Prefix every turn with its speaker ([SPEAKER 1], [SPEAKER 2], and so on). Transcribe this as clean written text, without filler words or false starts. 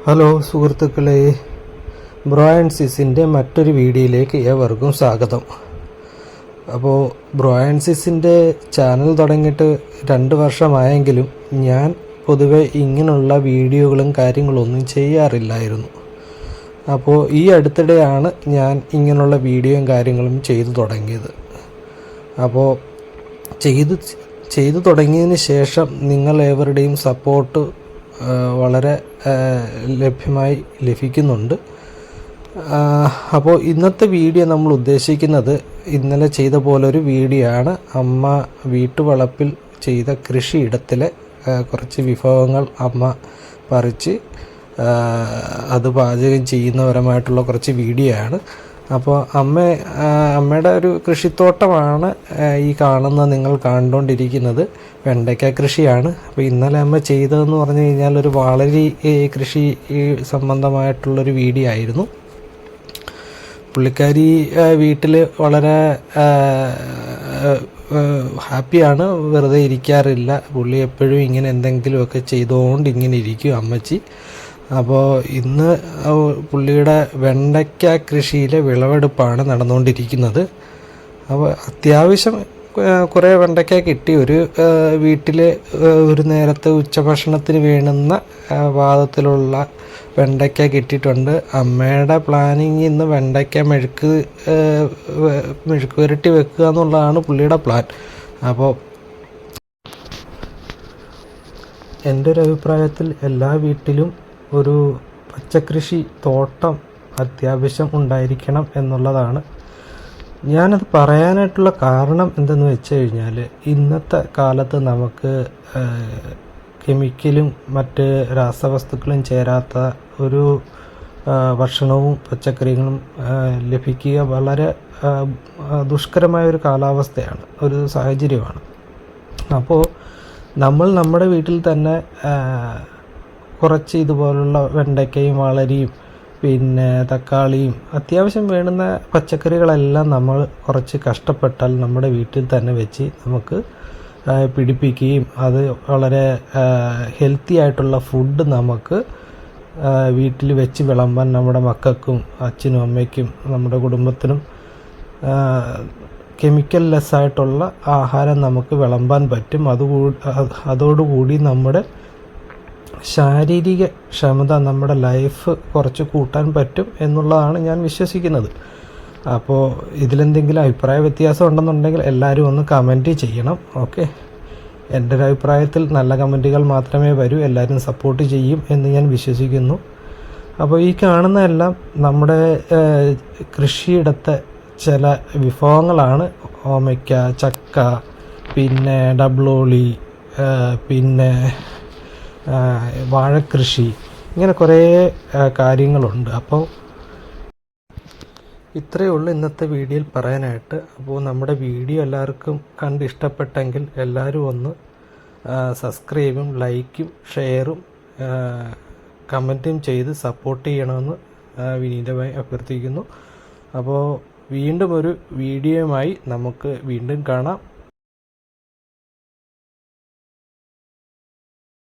[SPEAKER 1] Hello സുഹൃത്തുക്കളെ, bro and സിസിൻ്റെ മറ്റൊരു വീഡിയോയിലേക്ക് ഏവർക്കും സ്വാഗതം. അപ്പോൾ ബ്രോ ആൻഡ് സിസിൻ്റെ ചാനൽ തുടങ്ങിയിട്ട് 2 വർഷമായെങ്കിലും ഞാൻ പൊതുവെ ഇങ്ങനെയുള്ള വീഡിയോകളും കാര്യങ്ങളൊന്നും ചെയ്യാറില്ലായിരുന്നു. അപ്പോൾ ഈ അടുത്തിടെയാണ് ഞാൻ ഇങ്ങനെയുള്ള വീഡിയോയും കാര്യങ്ങളും ചെയ്തു തുടങ്ങിയത്. അപ്പോൾ ചെയ്തു തുടങ്ങിയതിന് ശേഷം നിങ്ങൾ ഏവരുടെയും സപ്പോർട്ട് വളരെ ലഭിക്കുന്നുണ്ട്. അപ്പോൾ ഇന്നത്തെ വീഡിയോ നമ്മൾ ഉദ്ദേശിക്കുന്നത് ഇന്നലെ ചെയ്ത പോലൊരു വീഡിയോ ആണ്. അമ്മ വീട്ടുവളപ്പിൽ ചെയ്ത കൃഷിയിടത്തിലെ കുറച്ച് വിഭവങ്ങൾ അമ്മ പറിച്ച് അത് പാചകം ചെയ്യുന്നപരമായിട്ടുള്ള കുറച്ച് വീഡിയോ ആണ്. അപ്പോൾ അമ്മയുടെ ഒരു കൃഷിത്തോട്ടമാണ് ഈ നിങ്ങൾ കണ്ടുകൊണ്ടിരിക്കുന്നത്. വെണ്ടയ്ക്ക കൃഷിയാണ്. അപ്പോൾ ഇന്നലെ അമ്മ ചെയ്തതെന്ന് പറഞ്ഞു കഴിഞ്ഞാൽ ഒരു വാളരി കൃഷി സംബന്ധമായിട്ടുള്ളൊരു വീഡിയോ ആയിരുന്നു. പുള്ളിക്കാരി വീട്ടിൽ വളരെ ഹാപ്പിയാണ്, വെറുതെ ഇരിക്കാറില്ല. പുള്ളി എപ്പോഴും ഇങ്ങനെ എന്തെങ്കിലുമൊക്കെ ചെയ്തുകൊണ്ട് ഇങ്ങനെ ഇരിക്കും അമ്മച്ചി. അപ്പോൾ ഇന്ന് പുള്ളിയുടെ വെണ്ടയ്ക്ക കൃഷിയിലെ വിളവെടുപ്പാണ് നടന്നുകൊണ്ടിരിക്കുന്നത്. അപ്പോൾ അത്യാവശ്യം കുറേ വെണ്ടയ്ക്ക കിട്ടി. ഒരു വീട്ടിൽ ഒരു നേരത്തെ ഉച്ചഭക്ഷണത്തിന് വേണ്ടുന്ന പാകത്തിലുള്ള വെണ്ടയ്ക്ക കിട്ടിയിട്ടുണ്ട്. അമ്മയുടെ പ്ലാനിങ് ഇന്ന് വെണ്ടയ്ക്ക മെഴുക്ക് പുരട്ടി വെക്കുക എന്നുള്ളതാണ് പുള്ളിയുടെ പ്ലാൻ. അപ്പോൾ എൻ്റെ ഒരു അഭിപ്രായത്തിൽ എല്ലാ വീട്ടിലും ഒരു പച്ചക്കൃഷി തോട്ടം അത്യാവശ്യം ഉണ്ടായിരിക്കണം എന്നുള്ളതാണ്. ഞാനത് പറയാനായിട്ടുള്ള കാരണം എന്തെന്ന് വെച്ച് കഴിഞ്ഞാൽ, ഇന്നത്തെ കാലത്ത് നമുക്ക് കെമിക്കലും മറ്റ് രാസവസ്തുക്കളും ചേരാത്ത ഒരു ഭക്ഷണവും പച്ചക്കറികളും ലഭിക്കുക വളരെ ദുഷ്കരമായ ഒരു കാലാവസ്ഥയാണ്, ഒരു സാഹചര്യമാണ്. അപ്പോൾ നമ്മൾ നമ്മുടെ വീട്ടിൽ തന്നെ കുറച്ച് ഇതുപോലുള്ള വെണ്ടയ്ക്കയും വളരിയും പിന്നെ തക്കാളിയും അത്യാവശ്യം വേണ്ടുന്ന പച്ചക്കറികളെല്ലാം നമ്മൾ കുറച്ച് കഷ്ടപ്പെട്ടാൽ നമ്മുടെ വീട്ടിൽ തന്നെ വെച്ച് നമുക്ക് പിടിപ്പിക്കുകയും അത് വളരെ ഹെൽത്തി ആയിട്ടുള്ള ഫുഡ് നമുക്ക് വീട്ടിൽ വെച്ച് വിളമ്പാൻ നമ്മുടെ മക്കൾക്കും അച്ഛനും അമ്മയ്ക്കും നമ്മുടെ കുടുംബത്തിനും കെമിക്കൽ ലെസ് ആയിട്ടുള്ള ആഹാരം നമുക്ക് വിളമ്പാൻ പറ്റും. അതോടുകൂടി നമ്മുടെ ശാരീരിക ക്ഷമത, നമ്മുടെ ലൈഫ് കുറച്ച് കൂട്ടാൻ പറ്റും എന്നുള്ളതാണ് ഞാൻ വിശ്വസിക്കുന്നത്. അപ്പോൾ ഇതിലെന്തെങ്കിലും അഭിപ്രായ വ്യത്യാസം ഉണ്ടെന്നുണ്ടെങ്കിൽ എല്ലാവരും ഒന്ന് കമൻറ്റ് ചെയ്യണം. ഓക്കെ, എൻ്റെ ഒരു അഭിപ്രായത്തിൽ നല്ല കമൻറ്റുകൾ മാത്രമേ വരൂ. എല്ലാവരും സപ്പോർട്ട് ചെയ്യും എന്ന് ഞാൻ വിശ്വസിക്കുന്നു. അപ്പോൾ ഈ കാണുന്നതെല്ലാം നമ്മുടെ കൃഷിയിടത്തെ ചില വിഭവങ്ങളാണ്. ഓമയ്ക്ക, ചക്ക, പിന്നെ ഡബ്ലോളി, പിന്നെ വാഴക്കൃഷി, ഇങ്ങനെ കുറേ കാര്യങ്ങളുണ്ട്. അപ്പോൾ ഇത്രയേ ഉള്ളൂ ഇന്നത്തെ വീഡിയോയിൽ പറയാനായിട്ട്. അപ്പോൾ നമ്മുടെ വീഡിയോ എല്ലാവർക്കും കണ്ട് ഇഷ്ടപ്പെട്ടെങ്കിൽ എല്ലാവരും ഒന്ന് സബ്സ്ക്രൈബും ലൈക്കും ഷെയറും കമൻറ്റും ചെയ്ത് സപ്പോർട്ട് ചെയ്യണമെന്ന് വിനീതമായി അഭ്യർത്ഥിക്കുന്നു. അപ്പോൾ വീണ്ടും ഒരു വീഡിയോയുമായി നമുക്ക് വീണ്ടും കാണാം.